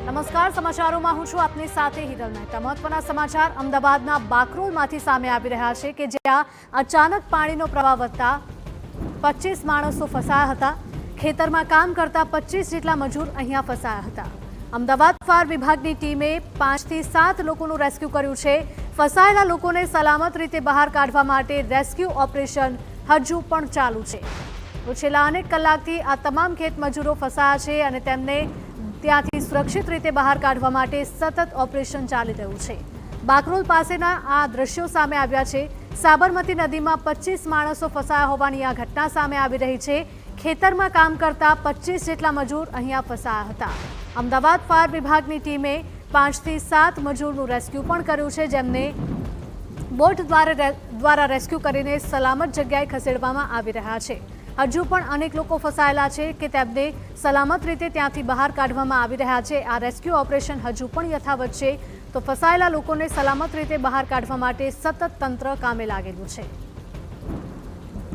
નમસ્કાર, સમાચારોમાં હું છું આપની સાથે હિરલ મહેતા। મહત્વના સમાચાર અમદાવાદના બાકરોલમાંથી સામે આવી રહ્યા છે કે જ્યાં અચાનક પાણીનો પ્રવાહ વધતા 25 માણસો ફસાયા હતા। ખેતરમાં કામ કરતા 25 જેટલા મજૂર અહીંયા ફસાયા હતા। અમદાવાદ ફાયર વિભાગની ટીમે 5 થી 7 લોકોનું રેસ્ક્યુ કર્યું છે। ફસાયેલા લોકોને સલામત રીતે બહાર કાઢવા માટે રેસ્ક્યુ ઓપરેશન હજુ પણ ચાલુ છે। તો છેલ્લા અનેક કલાકથી આ તમામ ખેત મજૂરો ફસાયા છે અને તેમને ત્યાંથી સુરક્ષિત રીતે બહાર કાઢવા માટે સતત ઓપરેશન ચાલી રહ્યું છે। બાકરોલ પાસેના આ દ્રશ્યો સામે આવ્યા છે। સાબરમતી નદીમાં 25 માણસો ફસાયા હોવાની આ ઘટના સામે આવી રહી છે। ખેતરમાં કામ કરતા 25 જેટલા મજૂર અહીંયા ફસાયા હતા। અમદાવાદ ફાયર વિભાગની ટીમે 5 થી 7 મજૂરનું રેસ્ક્યુ પણ કર્યું છે, જેમને બોટ દ્વારા રેસ્ક્યુ કરીને સલામત જગ્યાએ ખસેડવામાં આવી રહ્યા છે। હજુ પણ અનેક લોકો ફસાયેલા છે કે તેમને સલામત રીતે ત્યાંથી બહાર કાઢવામાં આવી રહ્યા છે। આ રેસ્ક્યુ ઓપરેશન હજુ પણ યથાવત છે, તો ફસાયેલા લોકોને સલામત રીતે બહાર કાઢવા માટે સતત તંત્ર કામે લાગેલું છે।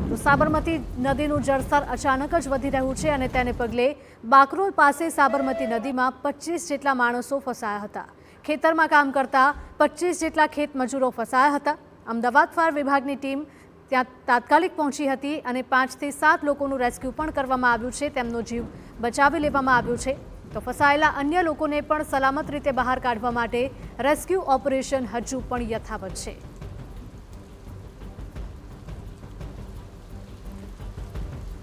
તો સાબરમતી નદીનું જળસ્તર અચાનક જ વધી રહ્યું છે અને તેને પગલે બાકરોલ પાસે સાબરમતી નદીમાં 25 જેટલા માણસો ફસાયા હતા। ખેતરમાં કામ કરતા 25 જેટલા ખેત મજૂરો ફસાયા હતા। અમદાવાદ ફાયર વિભાગની ટીમ ત્યાં તાત્કાલિક પહોંચી હતી અને 5 થી 7 લોકોનું રેસ્ક્યુ પણ કરવામાં આવ્યું છે। તેમનો જીવ બચાવી લેવામાં આવ્યો છે। તો ફસાયેલા અન્ય લોકોને પણ સલામત રીતે બહાર કાઢવા માટે રેસ્ક્યુ ઓપરેશન હજુ પણ યથાવત છે।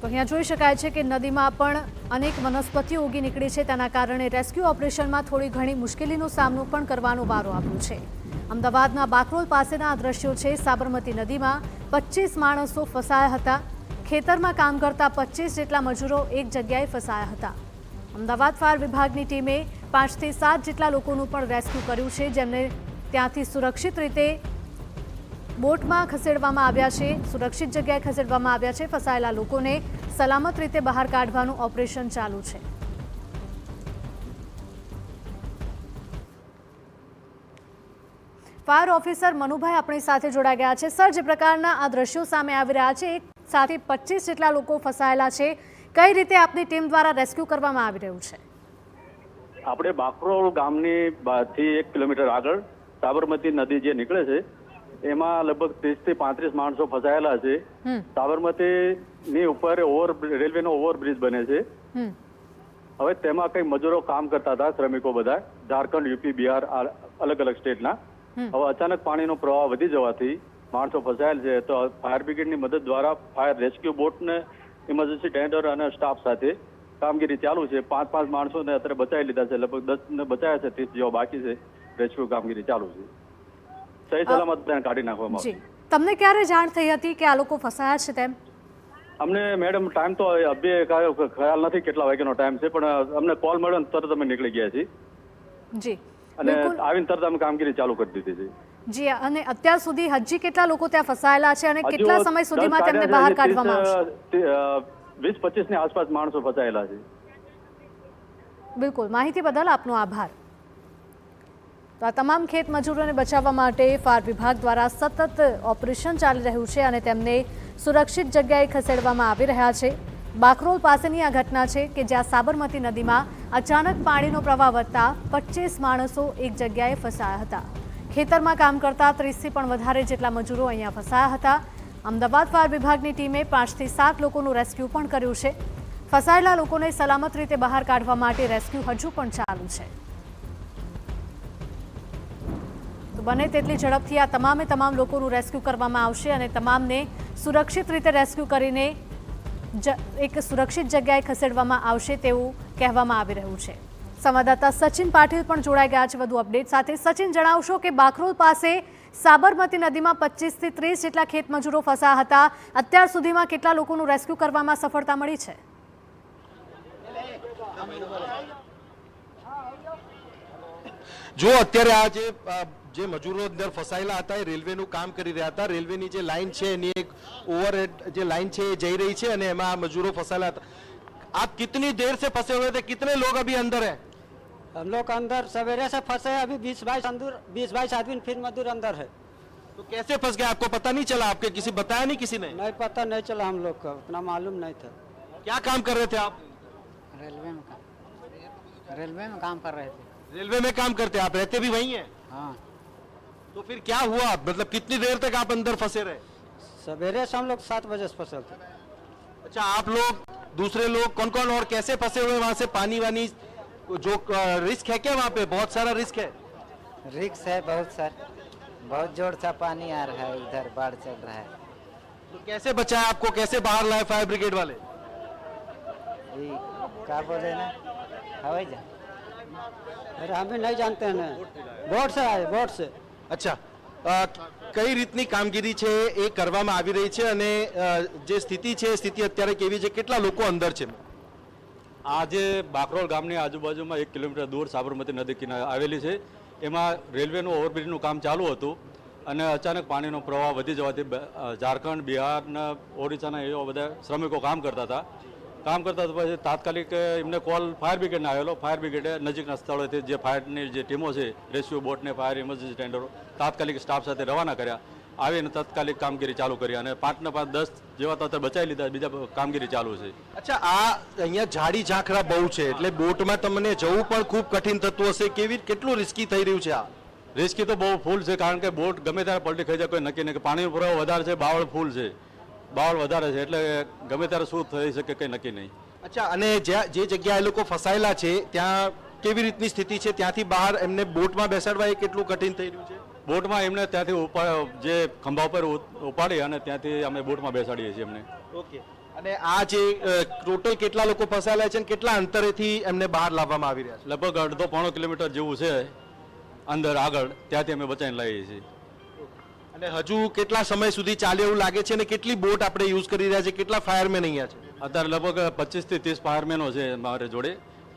તો અહીંયા જોઈ શકાય છે કે નદીમાં પણ અનેક વનસ્પતિઓ ઉગી નીકળી છે, તેના કારણે રેસ્ક્યુ ઓપરેશનમાં થોડી ઘણી મુશ્કેલીનો સામનો પણ કરવાનો વારો આવ્યો છે। અમદાવાદના બાકરોલ પાસેના આ દ્રશ્યો છે। સાબરમતી નદીમાં 25 માણસો ફસાયા હતા। ખેતરમાં કામ કરતા 25 જેટલા મજૂરો એક જગ્યાએ ફસાયા હતા। અમદાવાદ ફાયર વિભાગની ટીમે 5 થી 7 જેટલા લોકોનું પણ રેસ્ક્યુ કર્યું છે, જેમને ત્યાંથી સુરક્ષિત રીતે બોટમાં ખસેડવામાં આવ્યા છે, સુરક્ષિત જગ્યાએ ખસેડવામાં આવ્યા છે। ફસાયેલા લોકોને સલામત રીતે બહાર કાઢવાનું ઓપરેશન ચાલુ છે। ફાયર ઓફિસર મનુભાઈ આપણી સાથે જોડાઈ ગયા છે। સર, જે પ્રકારના આ દ્રશ્યો સામે આવી રહ્યા છે, એક સાથે 25 જેટલા લોકો ફસાયેલા છે, કઈ રીતે આપની ટીમ દ્વારા રેસ્ક્યુ કરવામાં આવી રહ્યું છે? આપણે બાકરોલ ગામની થી 1 કિલોમીટર આગળ સાબરમતી નદી જે નીકળે છે એમાં લગભગ 30 થી 35 માણસો ફસાયેલા છે। સાબરમતી ની ઉપર રેલવેનો ઓવરબ્રિજ બને છે। હવે તેમાં કઈ મજૂરો કામ કરતા હતા, શ્રમિકો બધા ઝારખંડ, યુપી, બિહાર, અલગ અલગ સ્ટેટના। હવે અચાનક પાણીનો પ્રવાહ વધી જવાથી માણસો ફસાયેલ છે। તો ફાયર બ્રિગેડની મદદ દ્વારા ફાયર રેસ્ક્યુ બોટને ઇમરજન્સી ટેન્ડર અને સ્ટાફ સાથે કામગીરી ચાલુ છે। 5 માણસોને અત્યારે બચાવી લીધા છે, લગભગ 10 ને બચાવ્યા છે, 30 જેવા બાકી છે। રેસ્ક્યુ કામગીરી ચાલુ છે, સહી સલામત ત્યાં કાઢી નાખવામાં આવશે। તમને ક્યારે જાણ થઈ હતી કે આ લોકો ફસાયા છે તેમ? અમને મેડમ ટાઈમ તો અભી ખ્યાલ નથી કેટલા વાગ્યાનો ટાઈમ છે, પણ અમને કોલ મળ્યો ને તરત અમે નીકળી ગયા છીએ જી, અને આવીને તરત અમે કામગીરી ચાલુ કરી દીધી છે। જી, અને અત્યાર સુધી હજી કેટલા લોકો ત્યાં ફસાયેલા છે અને કેટલા સમય સુધીમાં તેમને બહાર કાઢવામાં આવશે? 20-25 ની આસપાસ માણસો ફસાયેલા છે। બિલકુલ, માહિતી બદલ આપનો આભાર। તો આ તમામ ખેત મજૂરોને બચાવવા માટે ફાયર વિભાગ દ્વારા સતત ઓપરેશન ચાલી રહ્યું છે અને તેમને સુરક્ષિત જગ્યાએ ખસેડવામાં આવી રહ્યા છે। બાકરોલ પાસેની આ ઘટના છે કે જ્યાં સાબરમતી નદીમાં અચાનક પાણીનો પ્રવાહ વધતા 25 માણસો એક જગ્યાએ ફસાયા હતા। ખેતરમાં કામ કરતા 30 થી પણ વધારે જેટલા મજૂરો અહીંયા ફસાયા હતા। અમદાવાદ ફાયર વિભાગની ટીમે 5 થી 7 લોકોનું રેસ્ક્યુ પણ કર્યું છે। ફસાયેલા લોકોને સલામત રીતે બહાર કાઢવા માટે રેસ્ક્યુ હજુ પણ ચાલુ છે। તો બને તેટલી ઝડપથી આ તમામ લોકોનું રેસ્ક્યુ કરવામાં આવશે અને તમામને સુરક્ષિત રીતે રેસ્ક્યુ કરીને એક સુરક્ષિત જગ્યાએ ખસેડવામાં આવશે તેવું કહેવામાં આવી રહ્યું છે। સંવાદદાતા સચિન પાટીલ પણ જોડાઈ ગયા છે વધુ અપડેટ સાથે। સચિન, જણાવશો કે બાકરોલ પાસે સાબરમતી નદીમાં 25 થી 30 જેટલા ખેત મજૂરો ફસાયા હતા। અત્યાર સુધીમાં કેટલા લોકોનું રેસ્ક્યુ કરવામાં સફળતા મળી છે? જો અત્યારે આ જે મજૂરો અંદર ફસાયેલા હતા એ રેલવેનું કામ કરી રહ્યા હતા। રેલવેની જે લાઇન છે એની એક ઓવરહેડ જે લાઇન છે એ જઈ રહી છે અને એમાં આ મજૂરો ફસાયેલા હતા। आप कितनी देर से फंसे हुए थे? कितने लोग अभी अंदर हैं? हम लोग अंदर सवेरे से फंसे हैं, अभी 20-22 आदमी फिर मजदूर अंदर है। तो कैसे फंस गए? आपको पता नहीं चला? आपके किसी बताया नहीं? किसी ने नहीं पता नहीं चला, हम लोग को उतना मालूम नहीं था। क्या काम कर रहे थे आप? रेलवे में काम कर रहे थे। रेलवे में काम करते हैं आप, रहते भी वहीं हैं? हाँ, तो फिर क्या हुआ, मतलब कितनी देर तक आप अंदर फंसे रहे? सवेरे से हम लोग 7 बजे से फंसे थे। अच्छा, आप लोग, दूसरे लोग कौन कौन और कैसे फंसे हुए वहां से? पानी वानी जो रिस्क है क्या वहाँ पे? बहुत सारा रिस्क है। रिक्स है बहुत सर, बहुत जोर से पानी आ रहा है, इधर बाढ़ चल रहा है। तो कैसे बचाया आपको, कैसे बाहर लाए फायर ब्रिगेड वाले? ये क्या बोले ना, हवाई जहाज। अरे हम भी नहीं जानते हैं ना, बोट से आए, बोट से। અચ્છા, કઈ રીતની કામગીરી છે એ કરવામાં આવી રહી છે અને જે સ્થિતિ છે એ સ્થિતિ અત્યારે કેવી છે, કેટલા લોકો અંદર છે? આજે બાકરોલ ગામની આજુબાજુમાં 1 કિલોમીટર દૂર સાબરમતી નદી કિનારે આવેલી છે. એમાં રેલવેનું ઓવરબ્રિજનું કામ ચાલુ હતું અને અચાનક પાણીનો પ્રવાહ વધી જવાથી ઝારખંડ, બિહારના, ઓડિશાના એવા બધા શ્રમિકો કામ કરતા હતા. પછી તાત્કાલિક એમને કોલ ફાયર બ્રિગેડને આવેલો. ફાયર બ્રિગેડે નજીકના સ્થળોથી જે ફાયરની જે ટીમો છે, રેસ્ક્યુ બોટને, ફાયર ઇમરજન્સી ટેન્ડરો તાત્કાલિક સ્ટાફ સાથે રવાના કર્યા. આવીને તાત્કાલિક કામગીરી ચાલુ કરી અને 5 ને 5 10 જેવા તો બચાવી લીધા. બીજા કામગીરી ચાલુ છે. અચ્છા, આ અહીંયા ઝાડી ઝાંખરા બહુ છે એટલે બોટમાં તમને જવું પણ ખૂબ કઠિન થતું હશે. કેટલું રિસ્કી થઈ રહ્યું છે આ? રિસ્કી તો બહુ ફૂલ છે, કારણ કે બોટ ગમે ત્યારે પલટી ખાઈ જાય, કોઈ નક્કી નહીં. પાણીનો પ્રવાહ વધારે છે, બાવળ ફૂલ છે, બાવળ વધારે છે, એટલે ગમે ત્યારે શું થઈ શકે કંઈ નક્કી નહીં. અચ્છા, અને જે જગ્યાએ લોકો ફસાયેલા છે ત્યાં કેવી રીતની સ્થિતિ છે? ત્યાંથી બહાર એમને બોટમાં બેસાડવા એ કેટલું કઠિન થઈ રહ્યું છે? બોટમાં એમને ત્યાંથી જે ખંભા ઉપર ઉપાડી અને ત્યાંથી અમે બોટમાં બેસાડીએ છીએ એમને. ઓકે, અને આ જે ટોટલ કેટલા લોકો ફસાયેલા છે અને કેટલા અંતરેથી એમને બહાર લાવવામાં આવી રહ્યા છે? લગભગ 1.5 કિલોમીટર જેવું છે અંદર આગળ, ત્યાંથી અમે બચાવીને લાવીએ છીએ. અને હજુ કેટલા સમય સુધી ચાલે એવું લાગે છે અને કેટલી બોટ આપણે યુઝ કરી રહ્યા છે? કેટલા ફાયરમેન અહીંયા છે? અત્યારે લગભગ 25 થી 30 ફાયરમેનો છે મારે જોડે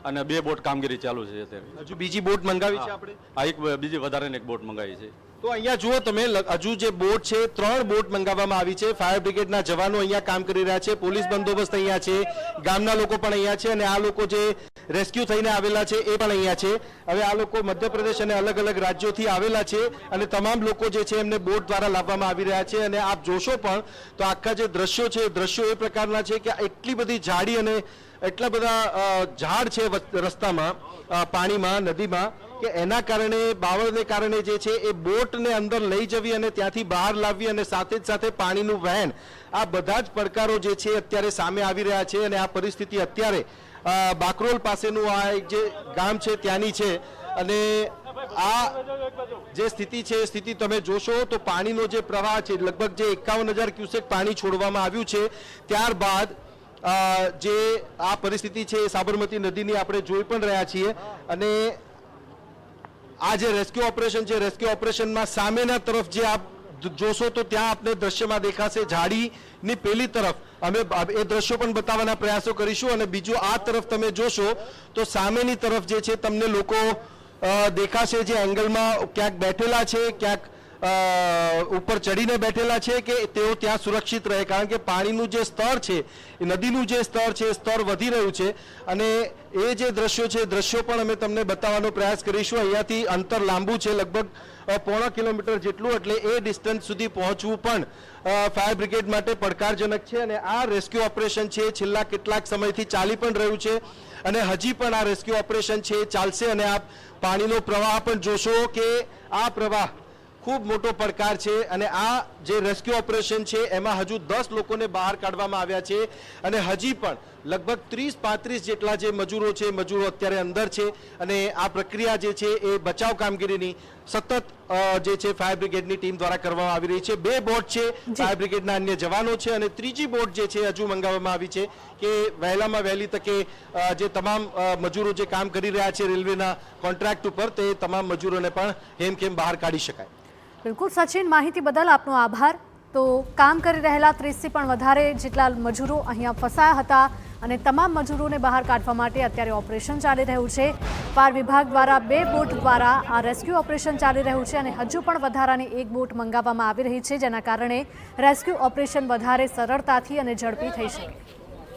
અને 2 બોટ કામગીરી ચાલુ છે અત્યારે. હજુ બીજી બોટ મંગાવી છે આપણે? આ એક બીજી વધારાની એક બોટ મંગાવી છે. તો અહીંયા જુઓ તમે, હજુ જે બોટ છે 3 બોટ મંગાવવામાં આવી છે. ફાયર બ્રિગેડના જવાનો અહીંયા કામ કરી રહ્યા છે, પોલીસ બંદોબસ્ત અહીંયા છે, ગામના લોકો પણ અહીંયા છે અને આ લોકો જે રેસ્ક્યુ થઈને આવેલા છે એ પણ અહીંયા છે. હવે આ લોકો મધ્યપ્રદેશ અને અલગ અલગ રાજ્યોથી આવેલા છે અને તમામ લોકો જે છે એમને બોટ દ્વારા લાવવામાં આવી રહ્યા છે. અને આપ જોશો પણ તો આખા જે દ્રશ્યો છે, દ્રશ્યો એ પ્રકારના છે કે એટલી બધી ઝાડી અને એટલા બધા ઝાડ છે રસ્તામાં, પાણીમાં, નદીમાં, કે એના કારણે, બાવળને કારણે જે છે એ બોટને અંદર લઈ જવી અને ત્યાંથી બહાર લાવવી અને સાથે જ સાથે પાણીનું વહેણ, આ બધા જ પડકારો જે છે અત્યારે સામે આવી રહ્યા છે. અને આ પરિસ્થિતિ અત્યારે બાકરોલ પાસેનું આ એક જે ગામ છે ત્યાંની છે. અને આ જે સ્થિતિ છે એ સ્થિતિ તમે જોશો તો પાણીનો જે પ્રવાહ છે, લગભગ જે 51,000 ક્યુસેક પાણી છોડવામાં આવ્યું છે, ત્યારબાદ જે આ પરિસ્થિતિ છે એ સાબરમતી નદીની આપણે જોઈ પણ રહ્યા છીએ. અને આ જે રેસ્ક્યુ ઓપરેશન છે, રેસ્ક્યુ ઓપરેશનમાં સામેના તરફ જે આપ જોશો તો ત્યાં આપને દ્રશ્યમાં દેખાશે ઝાડીની પેલી તરફ. અમે એ દ્રશ્યો પણ બતાવવાના પ્રયાસો કરીશું. અને બીજું આ તરફ તમે જોશો તો સામેની તરફ જે છે તમને લોકો દેખાશે જે એંગલમાં ક્યાંક બેઠેલા છે, ક્યાંક ઉપર ચડીને બેઠેલા છે કે તેઓ ત્યાં સુરક્ષિત રહે, કારણ કે પાણીનું જે સ્તર છે, નદીનું જે સ્તર છે, સ્તર વધી રહ્યું છે. અને એ જે દ્રશ્યો છે, દ્રશ્યો પણ અમે તમને બતાવવાનો પ્રયાસ કરીશું. અહીંયાથી અંતર લાંબુ છે, લગભગ 1.5 કિલોમીટર જેટલું, એટલે એ ડિસ્ટન્સ સુધી પહોંચવું પણ ફાયર બ્રિગેડ માટે પડકારજનક છે. અને આ રેસ્ક્યુ ઓપરેશન છે છેલ્લા કેટલાક સમયથી ચાલી પણ રહ્યું છે અને હજી પણ આ રેસ્ક્યુ ઓપરેશન છે ચાલશે. અને આપ પાણીનો પ્રવાહ પણ જોશો કે આ પ્રવાહ ખૂબ મોટો પડકાર છે. અને આ જે રેસ્ક્યુ ઓપરેશન છે એમાં હજુ 10 લોકોને બહાર કાઢવામાં આવ્યા છે અને હજી પણ લગભગ 30-35 જેટલા જે મજૂરો છે, મજૂરો અત્યારે અંદર છે. અને આ પ્રક્રિયા જે છે એ બચાવ કામગીરીની સતત જે છે ફાયર બ્રિગેડની ટીમ દ્વારા કરવામાં આવી રહી છે. 2 બોટ છે, ફાયર બ્રિગેડના અન્ય જવાનો છે અને ત્રીજી બોટ જે છે હજુ મંગાવવામાં આવી છે કે વહેલામાં વહેલી તકે જે તમામ મજૂરો જે કામ કરી રહ્યા છે રેલવેના કોન્ટ્રાક્ટ ઉપર, તે તમામ મજૂરોને પણ હેમખેમ બહાર કાઢી શકાય. બિલકુલ સચિન, માહિતી બદલ આપનો આભાર. તો કામ કરી રહેલા 30થી પણ વધારે જેટલા મજૂરો અહીંયા ફસાયા હતા અને તમામ મજૂરોને બહાર કાઢવા માટે અત્યારે ઓપરેશન ચાલી રહ્યું છે. ફાયર વિભાગ દ્વારા 2 બોટ દ્વારા આ રેસ્ક્યુ ઓપરેશન ચાલી રહ્યું છે અને હજુ પણ વધારાની 1 બોટ મંગાવવામાં આવી રહી છે, જેના કારણે રેસ્ક્યુ ઓપરેશન વધારે સરળતાથી અને ઝડપી થઈ શકે.